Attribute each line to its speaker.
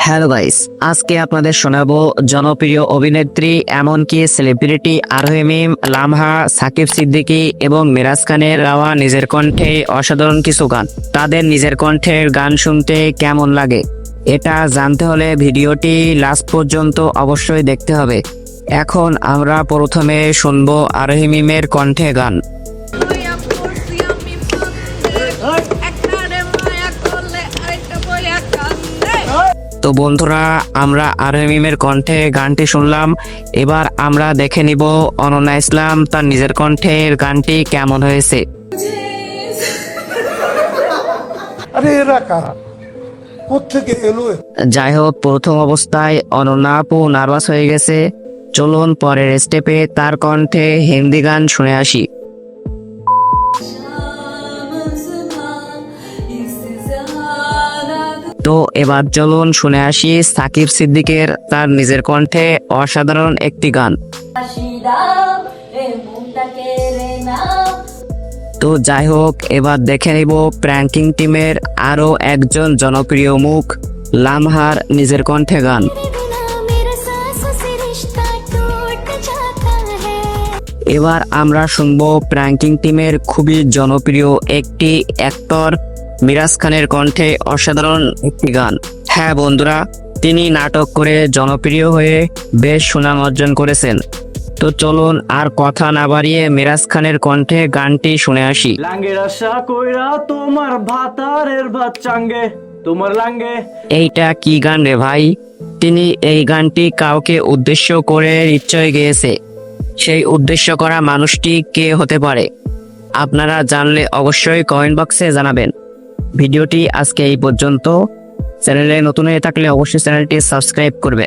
Speaker 1: Hello guys, আজকে আপনাদের শোনাবো জনপ্রিয় অভিনেত্রী এমনকি সেলিব্রিটি আরোহী মিম, লামহা, সাকিব সিদ্দিকী এবং মিরাজ খানের গাওয়া নিজের কণ্ঠে অসাধারণ কিছু গান। তাদের নিজের কণ্ঠের গান শুনতে কেমন লাগে এটা জানতে হলে ভিডিওটি লাস্ট পর্যন্ত অবশ্যই দেখতে হবে। এখন আমরা প্রথমে শুনবো আরোহী মিমের কণ্ঠে গান। তো বন্ধুরা, আমরা আরোহী মিমের কণ্ঠে গানটি শুনলাম। এবার আমরা দেখে নিব অনন্যা ইসলাম তার নিজের কণ্ঠের গানটি কেমন হয়েছে। যাই হোক, প্রথম অবস্থায় অনন্যা আপু নার্ভাস হয়ে গেছে। চলুন পরের স্টেপে তার কণ্ঠে হিন্দি গান শুনে আসি। তো এবার চলুন শুনে আসি সাকিব সিদ্দিকের তার নিজের কণ্ঠে অসাধারণ একটি গান। তো যাই হোক, এবার দেখে নিব প্র্যাঙ্কিং টিমের আরো একজন জনপ্রিয় মুখ লামহার নিজের কণ্ঠে গান। এবার আমরা শুনবো প্র্যাঙ্কিং টিমের খুবই জনপ্রিয় একটি অ্যাক্টর মিরাজ খানের কণ্ঠে অসাধারণ একটি গান। হ্যাঁ বন্ধুরা, তিনি নাটক করে জনপ্রিয় হয়ে বেশ সুনাম অর্জন করেছেন। তো চলুন আর কথা না বাড়িয়ে মিরাজ খানের কণ্ঠে গানটি শুনে আসি।
Speaker 2: লাঙ্গের আশা কইরা তোমার ভাতারের ভাত চাঙ্গে তোমার লাঙ্গে।
Speaker 1: এইটা কি গান রে ভাই? তিনি এই গানটি কাউকে উদ্দেশ্য করে নিশ্চয় গেয়েছে। সেই উদ্দেশ্য করা মানুষটি কে হতে পারে? আপনারা জানলে অবশ্যই কমেন্ট বক্সে জানাবেন। ভিডিওটি আজকে এই পর্যন্ত। চ্যানেলে নতুন হয়ে থাকলে অবশ্যই চ্যানেলটি সাবস্ক্রাইব করবে।